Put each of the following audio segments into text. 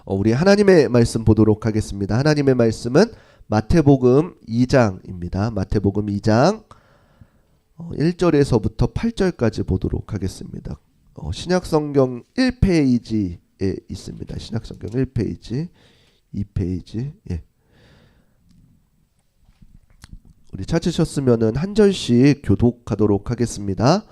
우리 하나님의 말씀 보도록 하겠습니다. 하나님의 말씀은 마태복음 2장입니다. 마태복음 2장 1절에서부터 8절까지 보도록 하겠습니다. 신약성경 1페이지에 있습니다. 신약성경 1페이지, 2페이지. 우리 찾으셨으면 한 절씩 교독하도록 하겠습니다.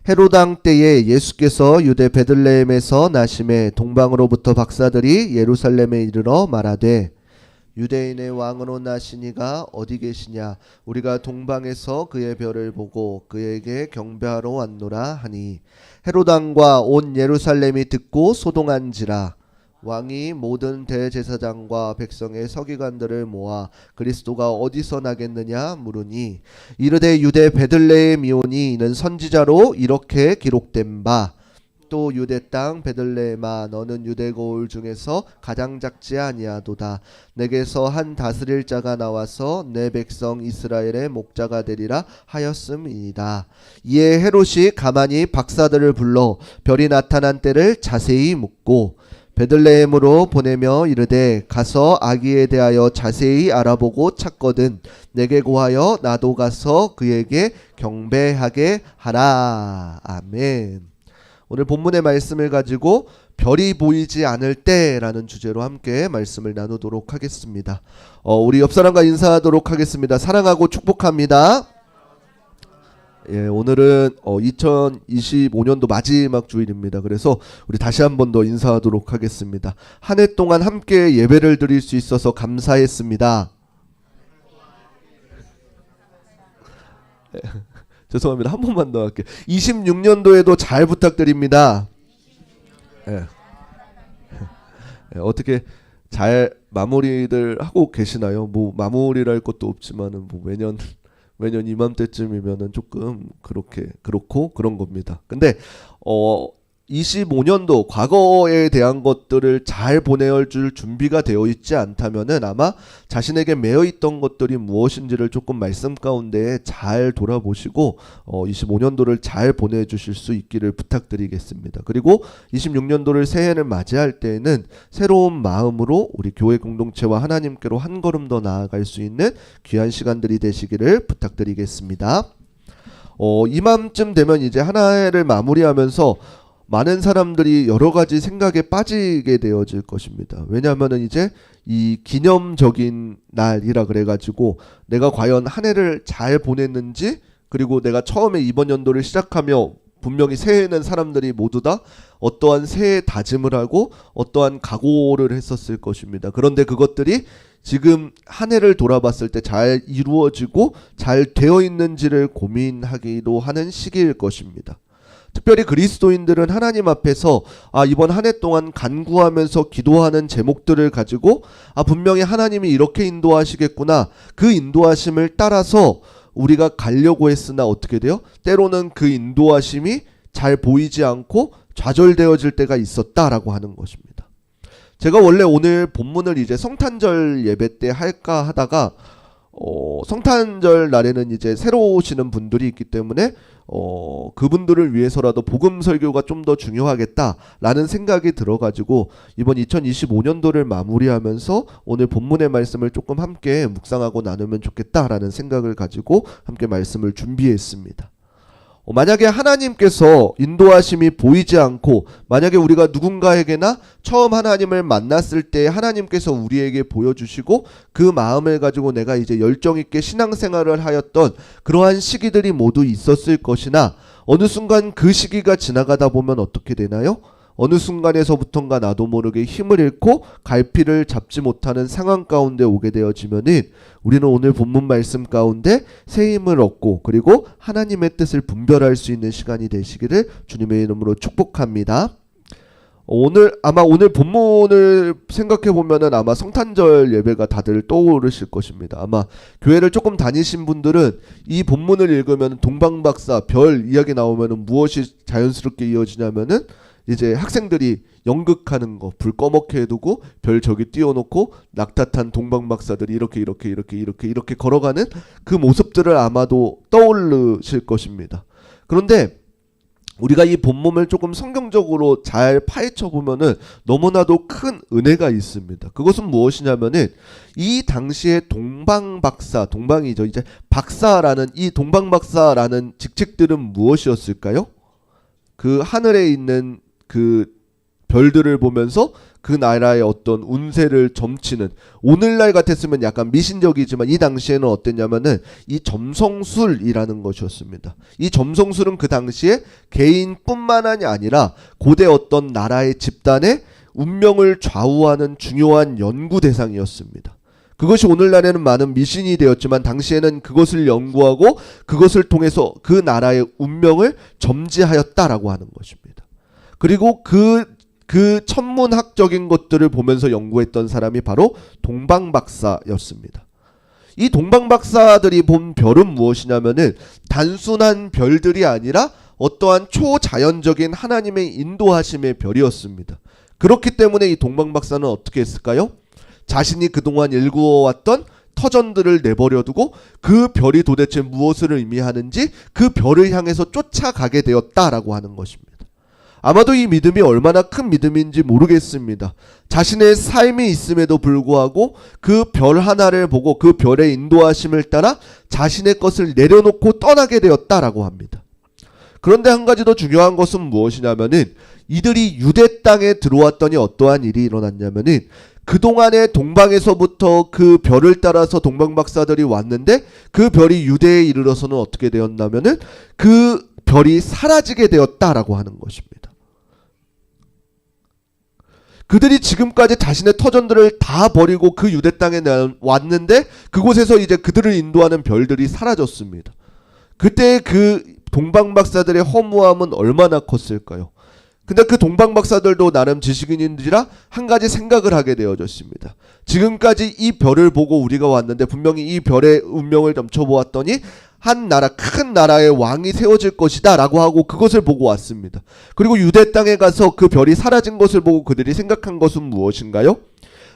헤로당 때에 예수께서 유대 베들레헴에서 나심에 동방으로부터 박사들이 예루살렘에 이르러 말하되 유대인의 왕으로 나시니가 어디 계시냐? 우리가 동방에서 그의 별을 보고 그에게 경배하러 왔노라 하니 헤로당과 온 예루살렘이 듣고 소동한지라. 왕이 모든 대제사장과 백성의 서기관들을 모아 그리스도가 어디서 나겠느냐 물으니 이르되 유대 베들레헴이오니 이는 선지자로 이렇게 기록된 바 또 유대 땅 베들레헴아 너는 유대 고을 중에서 가장 작지 아니하도다. 내게서 한 다스릴 자가 나와서 내 백성 이스라엘의 목자가 되리라 하였음이니이다. 이에 헤롯이 가만히 박사들을 불러 별이 나타난 때를 자세히 묻고 베들레헴으로 보내며 이르되 가서 아기에 대하여 자세히 알아보고 찾거든 내게 고하여 나도 가서 그에게 경배하게 하라. 아멘. 오늘 본문의 말씀을 가지고 별이 보이지 않을 때라는 주제로 함께 말씀을 나누도록 하겠습니다. 우리 옆 사람과 인사하도록 하겠습니다. 사랑하고 축복합니다. 오늘은 2025년도 마지막 주일입니다. 그래서 우리 다시 한 번 더 인사하도록 하겠습니다. 한 해 동안 함께 예배를 드릴 수 있어서 감사했습니다. 죄송합니다. 한 번만 더 할게요. 26년도에도 잘 부탁드립니다. 어떻게 잘 마무리들 하고 계시나요? 뭐 마무리를 할 것도 없지만은 뭐 매년 이맘때쯤이면은 조금 그렇고 그런 겁니다. 근데 25년도 과거에 대한 것들을 잘 보내줄 준비가 되어 있지 않다면은 아마 자신에게 매여 있던 것들이 무엇인지를 조금 말씀 가운데 잘 돌아보시고 25년도를 잘 보내주실 수 있기를 부탁드리겠습니다. 그리고 26년도를 새해를 맞이할 때에는 새로운 마음으로 우리 교회 공동체와 하나님께로 한 걸음 더 나아갈 수 있는 귀한 시간들이 되시기를 부탁드리겠습니다. 이맘쯤 되면 이제 한 해를 마무리하면서 많은 사람들이 여러 가지 생각에 빠지게 되어질 것입니다. 왜냐하면은 이제 이 기념적인 날이라 그래가지고 내가 과연 한 해를 잘 보냈는지, 그리고 내가 처음에 이번 연도를 시작하며 분명히 새해에는 사람들이 모두 다 어떠한 새해 다짐을 하고 어떠한 각오를 했었을 것입니다. 그런데 그것들이 지금 한 해를 돌아봤을 때 잘 이루어지고 잘 되어 있는지를 고민하기도 하는 시기일 것입니다. 특별히 그리스도인들은 하나님 앞에서 이번 한 해 동안 간구하면서 기도하는 제목들을 가지고 분명히 하나님이 이렇게 인도하시겠구나, 그 인도하심을 따라서 우리가 가려고 했으나 어떻게 돼요? 때로는 그 인도하심이 잘 보이지 않고 좌절되어질 때가 있었다라고 하는 것입니다. 제가 원래 오늘 본문을 이제 성탄절 예배 때 할까 하다가 성탄절 날에는 이제 새로 오시는 분들이 있기 때문에 그분들을 위해서라도 복음 설교가 좀 더 중요하겠다라는 생각이 들어가지고 이번 2025년도를 마무리하면서 오늘 본문의 말씀을 조금 함께 묵상하고 나누면 좋겠다라는 생각을 가지고 함께 말씀을 준비했습니다. 만약에 하나님께서 인도하심이 보이지 않고, 만약에 우리가 누군가에게나 처음 하나님을 만났을 때 하나님께서 우리에게 보여주시고 그 마음을 가지고 내가 이제 열정있게 신앙생활을 하였던 그러한 시기들이 모두 있었을 것이나, 어느 순간 그 시기가 지나가다 보면 어떻게 되나요? 어느 순간에서부턴가 나도 모르게 힘을 잃고 갈피를 잡지 못하는 상황 가운데 오게 되어지면은 우리는 오늘 본문 말씀 가운데 새 힘을 얻고 그리고 하나님의 뜻을 분별할 수 있는 시간이 되시기를 주님의 이름으로 축복합니다. 오늘 본문을 생각해 보면은 아마 성탄절 예배가 다들 떠오르실 것입니다. 아마 교회를 조금 다니신 분들은 이 본문을 읽으면 동방박사 별 이야기 나오면은 무엇이 자연스럽게 이어지냐면은 이제 학생들이 연극하는 거, 불 꺼먹게 해두고 별 저기 띄워놓고 낙타탄 동방박사들이 이렇게 걸어가는 그 모습들을 아마도 떠오르실 것입니다. 그런데 우리가 이 본문을 조금 성경적으로 잘 파헤쳐 보면은 너무나도 큰 은혜가 있습니다. 그것은 무엇이냐면은 이 당시에 동방박사, 동방이죠. 이제 박사라는 이 동방박사라는 직책들은 무엇이었을까요? 그 하늘에 있는 그 별들을 보면서 그 나라의 어떤 운세를 점치는, 오늘날 같았으면 약간 미신적이지만 이 당시에는 어땠냐면은 이 점성술이라는 것이었습니다. 이 점성술은 그 당시에 개인뿐만 아니라 고대 어떤 나라의 집단의 운명을 좌우하는 중요한 연구 대상이었습니다. 그것이 오늘날에는 많은 미신이 되었지만 당시에는 그것을 연구하고 그것을 통해서 그 나라의 운명을 점지하였다라고 하는 것입니다. 그리고 그 천문학적인 것들을 보면서 연구했던 사람이 바로 동방박사였습니다. 이 동방박사들이 본 별은 무엇이냐면은 단순한 별들이 아니라 어떠한 초자연적인 하나님의 인도하심의 별이었습니다. 그렇기 때문에 이 동방박사는 어떻게 했을까요? 자신이 그동안 일구어왔던 터전들을 내버려두고 그 별이 도대체 무엇을 의미하는지 그 별을 향해서 쫓아가게 되었다라고 하는 것입니다. 아마도 이 믿음이 얼마나 큰 믿음인지 모르겠습니다. 자신의 삶이 있음에도 불구하고 그 별 하나를 보고 그 별의 인도하심을 따라 자신의 것을 내려놓고 떠나게 되었다라고 합니다. 그런데 한 가지 더 중요한 것은 무엇이냐면은 이들이 유대 땅에 들어왔더니 어떠한 일이 일어났냐면은 그동안에 동방에서부터 그 별을 따라서 동방박사들이 왔는데 그 별이 유대에 이르러서는 어떻게 되었냐면은 그 별이 사라지게 되었다라고 하는 것입니다. 그들이 지금까지 자신의 터전들을 다 버리고 그 유대 땅에 왔는데 그곳에서 이제 그들을 인도하는 별들이 사라졌습니다. 그때 그 동방박사들의 허무함은 얼마나 컸을까요? 근데 그 동방박사들도 나름 지식인인지라 한 가지 생각을 하게 되어졌습니다. 지금까지 이 별을 보고 우리가 왔는데 분명히 이 별의 운명을 점쳐보았더니 한 나라, 큰 나라의 왕이 세워질 것이다 라고 하고 그것을 보고 왔습니다. 그리고 유대 땅에 가서 그 별이 사라진 것을 보고 그들이 생각한 것은 무엇인가요?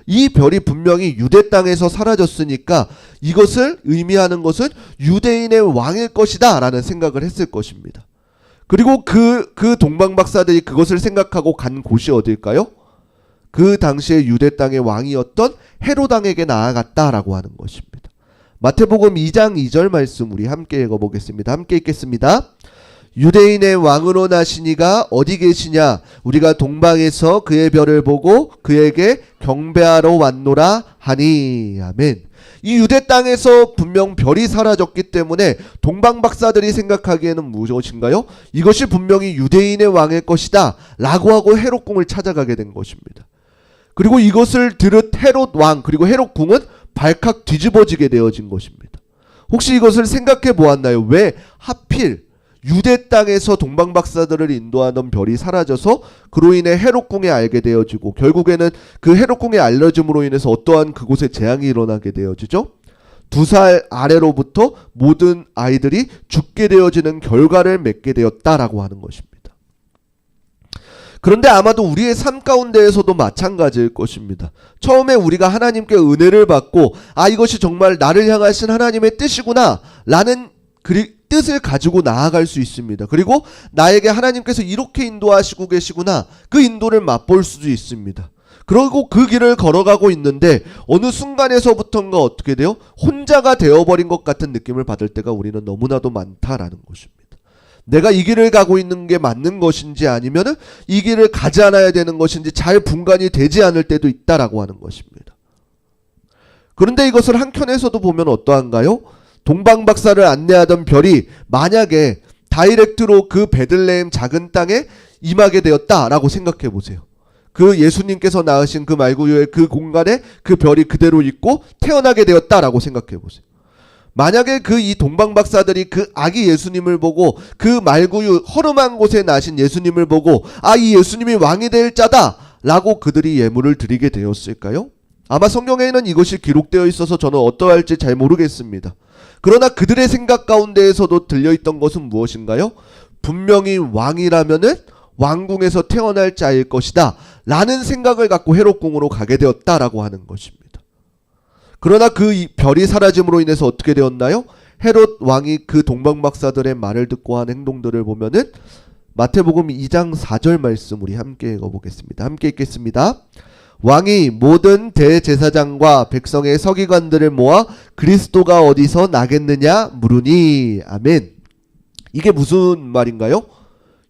이 별이 분명히 유대 땅에서 사라졌으니까 이것을 의미하는 것은 유대인의 왕일 것이다 라는 생각을 했을 것입니다. 그리고 그 동방박사들이 그것을 생각하고 간 곳이 어딜까요? 그 당시에 유대 땅의 왕이었던 헤롯 왕에게 나아갔다라고 하는 것입니다. 마태복음 2장 2절 말씀 우리 함께 읽어보겠습니다. 함께 읽겠습니다. 유대인의 왕으로 나시니가 어디 계시냐? 우리가 동방에서 그의 별을 보고 그에게 경배하러 왔노라 하니. 아멘. 이 유대 땅에서 분명 별이 사라졌기 때문에 동방박사들이 생각하기에는 무엇인가요? 이것이 분명히 유대인의 왕일 것이다 라고 하고 헤롯궁을 찾아가게 된 것입니다. 그리고 이것을 들은 헤롯 왕 그리고 헤롯 궁은 발칵 뒤집어지게 되어진 것입니다. 혹시 이것을 생각해 보았나요? 왜 하필 유대 땅에서 동방박사들을 인도하던 별이 사라져서 그로 인해 헤롯궁에 알게 되어지고 결국에는 그 헤롯궁에 알려짐으로 인해서 어떠한 그곳에 재앙이 일어나게 되어지죠? 2살 아래로부터 모든 아이들이 죽게 되어지는 결과를 맺게 되었다라고 하는 것입니다. 그런데 아마도 우리의 삶 가운데에서도 마찬가지일 것입니다. 처음에 우리가 하나님께 은혜를 받고 이것이 정말 나를 향하신 하나님의 뜻이구나 라는 뜻을 가지고 나아갈 수 있습니다. 그리고 나에게 하나님께서 이렇게 인도하시고 계시구나 그 인도를 맛볼 수도 있습니다. 그리고 그 길을 걸어가고 있는데 어느 순간에서부터인가 어떻게 돼요? 혼자가 되어버린 것 같은 느낌을 받을 때가 우리는 너무나도 많다라는 것입니다. 내가 이 길을 가고 있는 게 맞는 것인지 아니면 이 길을 가지 않아야 되는 것인지 잘 분간이 되지 않을 때도 있다라고 하는 것입니다. 그런데 이것을 한켠에서도 보면 어떠한가요? 동방박사를 안내하던 별이 만약에 다이렉트로 그 베들레헴 작은 땅에 임하게 되었다라고 생각해 보세요. 그 예수님께서 낳으신 그 말구유의 그 공간에 그 별이 그대로 있고 태어나게 되었다라고 생각해 보세요. 만약에 이 동방박사들이 그 아기 예수님을 보고 그 말구유 허름한 곳에 나신 예수님을 보고 이 예수님이 왕이 될 자다 라고 그들이 예물을 드리게 되었을까요? 아마 성경에는 이것이 기록되어 있어서 저는 어떠할지 잘 모르겠습니다. 그러나 그들의 생각 가운데에서도 들려있던 것은 무엇인가요? 분명히 왕이라면은 왕궁에서 태어날 자일 것이다 라는 생각을 갖고 헤롯궁으로 가게 되었다라고 하는 것입니다. 그러나 그 별이 사라짐으로 인해서 어떻게 되었나요? 헤롯 왕이 그 동방박사들의 말을 듣고 한 행동들을 보면은 마태복음 2장 4절 말씀 우리 함께 읽어보겠습니다. 함께 읽겠습니다. 왕이 모든 대제사장과 백성의 서기관들을 모아 그리스도가 어디서 나겠느냐 물으니. 아멘. 이게 무슨 말인가요?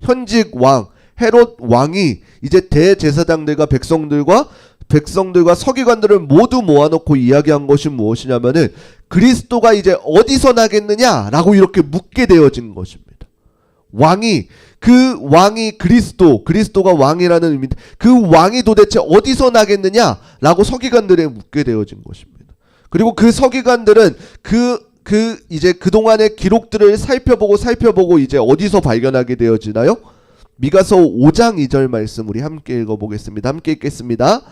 현직 왕 헤롯 왕이 이제 대제사장들과 백성들과 서기관들을 모두 모아놓고 이야기한 것이 무엇이냐면은 그리스도가 이제 어디서 나겠느냐라고 이렇게 묻게 되어진 것입니다. 그 왕이 그리스도가 왕이라는 의미인데 그 왕이 도대체 어디서 나겠느냐라고 서기관들에 묻게 되어진 것입니다. 그리고 그 서기관들은 이제 그동안의 기록들을 살펴보고 이제 어디서 발견하게 되어지나요? 미가서 5장 2절 말씀 우리 함께 읽어보겠습니다. 함께 읽겠습니다.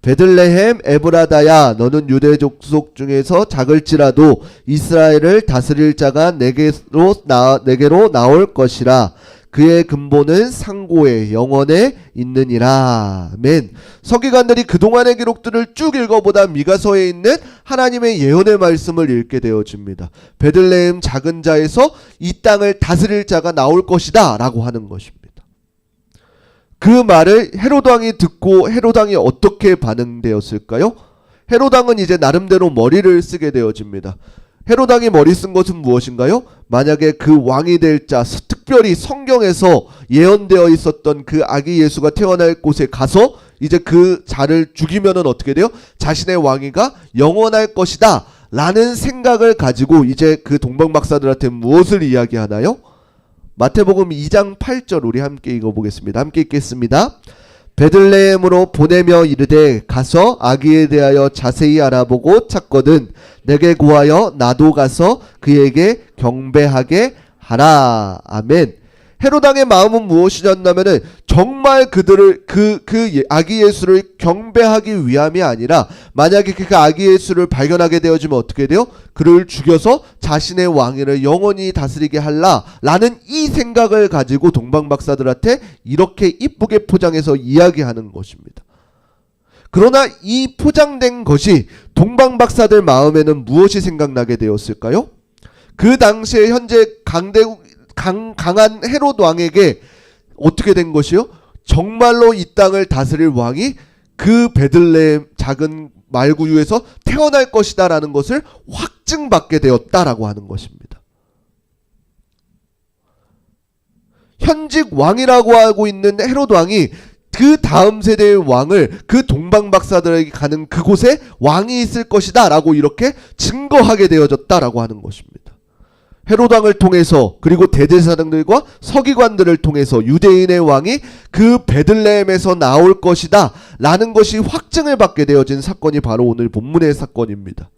베들레헴 에브라다야 너는 유대 족속 중에서 작을지라도 이스라엘을 다스릴 자가 내게로 나올 것이라. 그의 근본은 상고에 영원에 있느니라. 아멘. 서기관들이 그동안의 기록들을 쭉 읽어보다 미가서에 있는 하나님의 예언의 말씀을 읽게 되어집니다. 베들레헴 작은 자에서 이 땅을 다스릴 자가 나올 것이다 라고 하는 것입니다. 그 말을 헤롯 왕이 듣고 헤롯 왕이 어떻게 반응되었을까요? 헤롯 왕은 이제 나름대로 머리를 쓰게 되어집니다. 헤롯 왕이 머리 쓴 것은 무엇인가요? 만약에 그 왕이 될 자, 특별히 성경에서 예언되어 있었던 그 아기 예수가 태어날 곳에 가서 이제 그 자를 죽이면은 어떻게 돼요? 자신의 왕위가 영원할 것이다 라는 생각을 가지고 이제 그 동방박사들한테 무엇을 이야기하나요? 마태복음 2장 8절 우리 함께 읽어보겠습니다. 함께 읽겠습니다. 베들레헴으로 보내며 이르되 가서 아기에 대하여 자세히 알아보고 찾거든 내게 구하여 나도 가서 그에게 경배하게 하라. 아멘. 헤롯 왕의 마음은 무엇이었냐면은 정말 그들을 그 아기 예수를 경배하기 위함이 아니라 만약에 그 아기 예수를 발견하게 되어지면 어떻게 돼요? 그를 죽여서 자신의 왕위를 영원히 다스리게 할라라는 이 생각을 가지고 동방박사들한테 이렇게 이쁘게 포장해서 이야기하는 것입니다. 그러나 이 포장된 것이 동방박사들 마음에는 무엇이 생각나게 되었을까요? 그 당시에 현재 강한 헤롯 왕에게 어떻게 된 것이요? 정말로 이 땅을 다스릴 왕이 그 베들레헴 작은 말구유에서 태어날 것이다 라는 것을 확증받게 되었다라고 하는 것입니다. 현직 왕이라고 하고 있는 헤롯 왕이 그 다음 세대의 왕을 그 동방박사들에게 가는 그곳에 왕이 있을 것이다 라고 이렇게 증거하게 되어졌다라고 하는 것입니다. 헤롯 왕을 통해서 그리고 대제사장들과 서기관들을 통해서 유대인의 왕이 그 베들레헴에서 나올 것이다 라는 것이 확증을 받게 되어진 사건이 바로 오늘 본문의 사건입니다.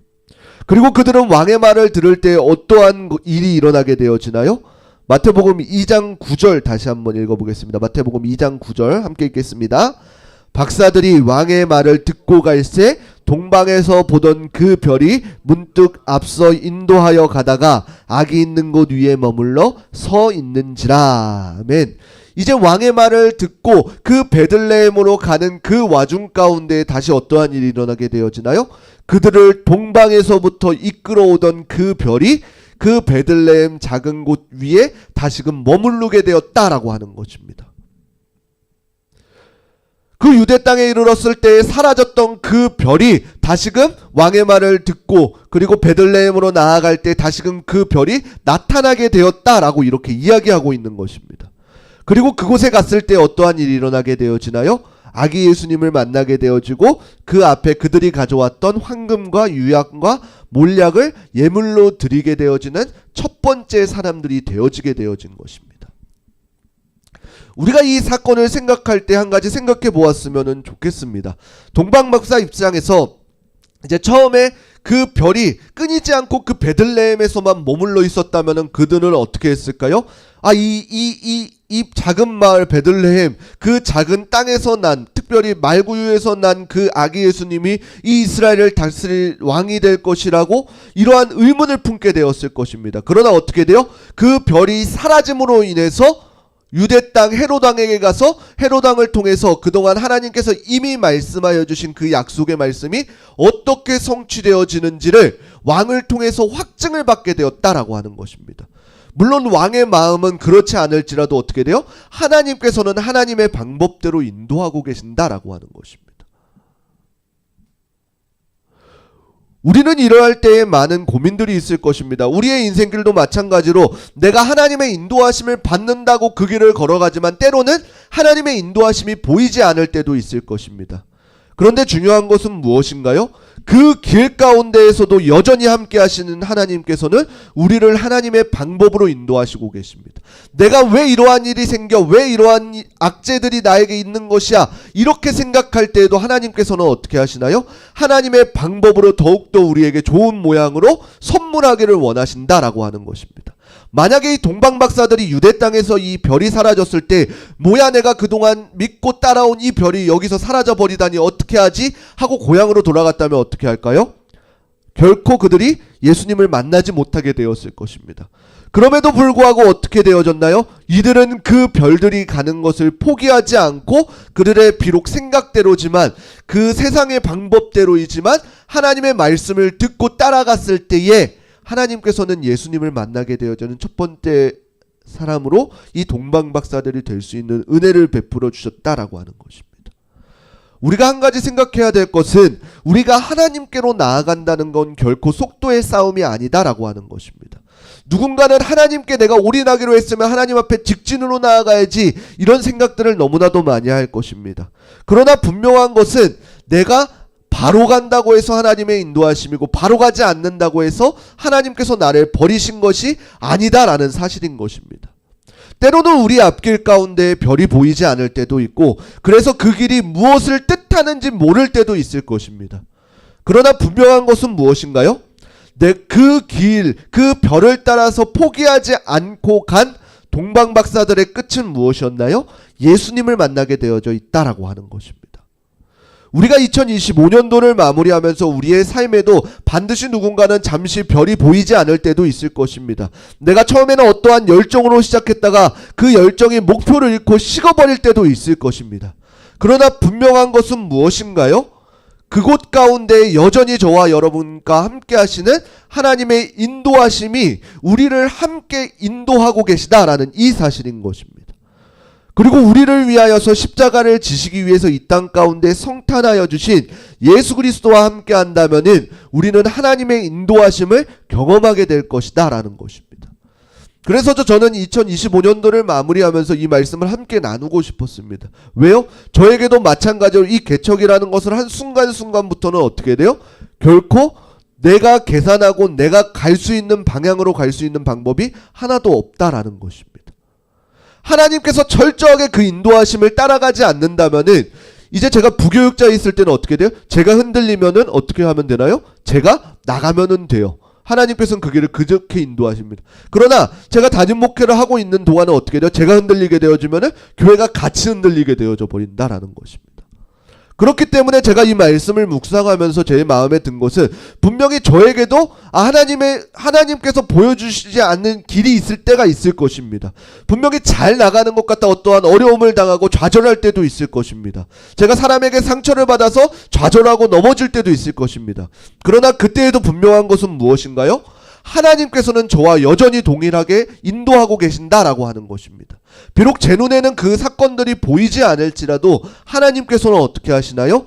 그리고 그들은 왕의 말을 들을 때 어떠한 일이 일어나게 되어지나요? 마태복음 2장 9절 다시 한번 읽어보겠습니다. 마태복음 2장 9절 함께 읽겠습니다. 박사들이 왕의 말을 듣고 갈새 동방에서 보던 그 별이 문득 앞서 인도하여 가다가 아기 있는 곳 위에 머물러 서 있는지라. 아멘. 이제 왕의 말을 듣고 그 베들레헴으로 가는 그 와중 가운데 다시 어떠한 일이 일어나게 되어지나요? 그들을 동방에서부터 이끌어오던 그 별이 그 베들레헴 작은 곳 위에 다시금 머무르게 되었다라고 하는 것입니다. 그 유대 땅에 이르렀을 때 사라졌던 그 별이 다시금 왕의 말을 듣고 그리고 베들레헴으로 나아갈 때 다시금 그 별이 나타나게 되었다라고 이렇게 이야기하고 있는 것입니다. 그리고 그곳에 갔을 때 어떠한 일이 일어나게 되어지나요? 아기 예수님을 만나게 되어지고 그 앞에 그들이 가져왔던 황금과 유약과 몰약을 예물로 드리게 되어지는 첫 번째 사람들이 되어지게 되어진 것입니다. 우리가 이 사건을 생각할 때 한 가지 생각해 보았으면 좋겠습니다. 동방박사 입장에서 이제 처음에 그 별이 끊이지 않고 그 베들레헴에서만 머물러 있었다면 그들은 어떻게 했을까요? 이 작은 마을 베들레헴, 그 작은 땅에서 난, 특별히 말구유에서 난 그 아기 예수님이 이 이스라엘을 다스릴 왕이 될 것이라고 이러한 의문을 품게 되었을 것입니다. 그러나 어떻게 돼요? 그 별이 사라짐으로 인해서 유대 땅 헤롯 왕에게 가서 헤롯 왕을 통해서 그동안 하나님께서 이미 말씀하여 주신 그 약속의 말씀이 어떻게 성취되어지는지를 왕을 통해서 확증을 받게 되었다라고 하는 것입니다. 물론 왕의 마음은 그렇지 않을지라도 어떻게 돼요? 하나님께서는 하나님의 방법대로 인도하고 계신다라고 하는 것입니다. 우리는 이러할 때에 많은 고민들이 있을 것입니다. 우리의 인생길도 마찬가지로 내가 하나님의 인도하심을 받는다고 그 길을 걸어가지만 때로는 하나님의 인도하심이 보이지 않을 때도 있을 것입니다. 그런데 중요한 것은 무엇인가요? 그 길 가운데에서도 여전히 함께 하시는 하나님께서는 우리를 하나님의 방법으로 인도하시고 계십니다. 내가 왜 이러한 일이 생겨? 왜 이러한 악재들이 나에게 있는 것이야? 이렇게 생각할 때에도 하나님께서는 어떻게 하시나요? 하나님의 방법으로 더욱더 우리에게 좋은 모양으로 선물하기를 원하신다라고 하는 것입니다. 만약에 이 동방박사들이 유대 땅에서 이 별이 사라졌을 때 뭐야 내가 그동안 믿고 따라온 이 별이 여기서 사라져 버리다니 어떻게 하지? 하고 고향으로 돌아갔다면 어떻게 할까요? 결코 그들이 예수님을 만나지 못하게 되었을 것입니다. 그럼에도 불구하고 어떻게 되어졌나요? 이들은 그 별들이 가는 것을 포기하지 않고 그들의 비록 생각대로지만 그 세상의 방법대로이지만 하나님의 말씀을 듣고 따라갔을 때에 하나님께서는 예수님을 만나게 되어지는 첫 번째 사람으로 이 동방박사들이 될 수 있는 은혜를 베풀어 주셨다라고 하는 것입니다. 우리가 한 가지 생각해야 될 것은 우리가 하나님께로 나아간다는 건 결코 속도의 싸움이 아니다라고 하는 것입니다. 누군가는 하나님께 내가 올인하기로 했으면 하나님 앞에 직진으로 나아가야지 이런 생각들을 너무나도 많이 할 것입니다. 그러나 분명한 것은 내가 바로 간다고 해서 하나님의 인도하심이고 바로 가지 않는다고 해서 하나님께서 나를 버리신 것이 아니다라는 사실인 것입니다. 때로는 우리 앞길 가운데 별이 보이지 않을 때도 있고 그래서 그 길이 무엇을 뜻하는지 모를 때도 있을 것입니다. 그러나 분명한 것은 무엇인가요? 그 길, 그 별을 따라서 포기하지 않고 간 동방박사들의 끝은 무엇이었나요? 예수님을 만나게 되어져 있다라고 하는 것입니다. 우리가 2025년도를 마무리하면서 우리의 삶에도 반드시 누군가는 잠시 별이 보이지 않을 때도 있을 것입니다. 내가 처음에는 어떠한 열정으로 시작했다가 그 열정이 목표를 잃고 식어버릴 때도 있을 것입니다. 그러나 분명한 것은 무엇인가요? 그곳 가운데 여전히 저와 여러분과 함께 하시는 하나님의 인도하심이 우리를 함께 인도하고 계시다라는 이 사실인 것입니다. 그리고 우리를 위하여서 십자가를 지시기 위해서 이 땅 가운데 성탄하여 주신 예수 그리스도와 함께 한다면은 우리는 하나님의 인도하심을 경험하게 될 것이다 라는 것입니다. 그래서 저는 2025년도를 마무리하면서 이 말씀을 함께 나누고 싶었습니다. 왜요? 저에게도 마찬가지로 이 개척이라는 것을 한 순간순간부터는 어떻게 돼요? 결코 내가 계산하고 내가 갈 수 있는 방향으로 갈 수 있는 방법이 하나도 없다라는 것입니다. 하나님께서 철저하게 그 인도하심을 따라가지 않는다면은 이제 제가 부교육자에 있을 때는 어떻게 돼요? 제가 흔들리면은 어떻게 하면 되나요? 제가 나가면은 돼요. 하나님께서는 그 길을 그렇게 인도하십니다. 그러나 제가 담임 목회를 하고 있는 동안은 어떻게 돼요? 제가 흔들리게 되어지면은 교회가 같이 흔들리게 되어져 버린다라는 것입니다. 그렇기 때문에 제가 이 말씀을 묵상하면서 제 마음에 든 것은 분명히 저에게도 하나님께서 보여주시지 않는 길이 있을 때가 있을 것입니다. 분명히 잘 나가는 것 같다 어떠한 어려움을 당하고 좌절할 때도 있을 것입니다. 제가 사람에게 상처를 받아서 좌절하고 넘어질 때도 있을 것입니다. 그러나 그때에도 분명한 것은 무엇인가요? 하나님께서는 저와 여전히 동일하게 인도하고 계신다라고 하는 것입니다. 비록 제 눈에는 그 사건들이 보이지 않을지라도 하나님께서는 어떻게 하시나요?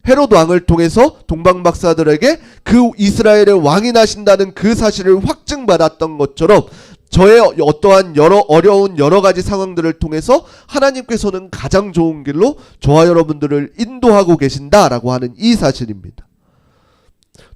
헤롯 왕을 통해서 동방박사들에게 그 이스라엘의 왕이 나신다는 그 사실을 확증받았던 것처럼 저의 어떠한 어려운 여러 가지 상황들을 통해서 하나님께서는 가장 좋은 길로 저와 여러분들을 인도하고 계신다라고 하는 이 사실입니다.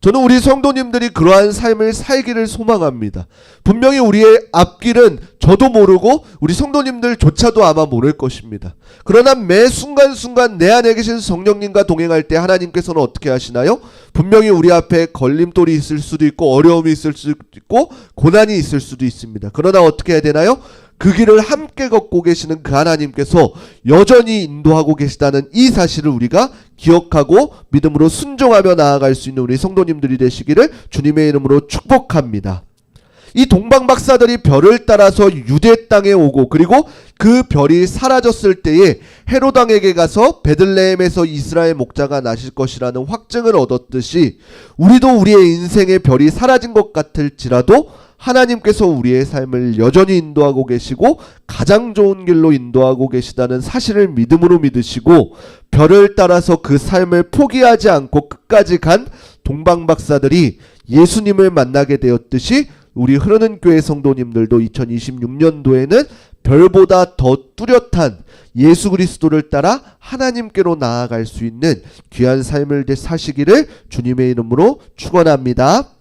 저는 우리 성도님들이 그러한 삶을 살기를 소망합니다. 분명히 우리의 앞길은 저도 모르고 우리 성도님들조차도 아마 모를 것입니다. 그러나 매 순간순간 내 안에 계신 성령님과 동행할 때 하나님께서는 어떻게 하시나요? 분명히 우리 앞에 걸림돌이 있을 수도 있고 어려움이 있을 수도 있고 고난이 있을 수도 있습니다. 그러나 어떻게 해야 되나요? 그 길을 함께 걷고 계시는 그 하나님께서 여전히 인도하고 계시다는 이 사실을 우리가 기억하고 믿음으로 순종하며 나아갈 수 있는 우리 성도님들이 되시기를 주님의 이름으로 축복합니다. 이 동방박사들이 별을 따라서 유대 땅에 오고 그리고 그 별이 사라졌을 때에 헤롯 왕에게 가서 베들레헴에서 이스라엘 목자가 나실 것이라는 확증을 얻었듯이 우리도 우리의 인생의 별이 사라진 것 같을지라도 하나님께서 우리의 삶을 여전히 인도하고 계시고 가장 좋은 길로 인도하고 계시다는 사실을 믿음으로 믿으시고 별을 따라서 그 삶을 포기하지 않고 끝까지 간 동방박사들이 예수님을 만나게 되었듯이 우리 흐르는 교회 성도님들도 2026년도에는 별보다 더 뚜렷한 예수 그리스도를 따라 하나님께로 나아갈 수 있는 귀한 삶을 사시기를 주님의 이름으로 축원합니다.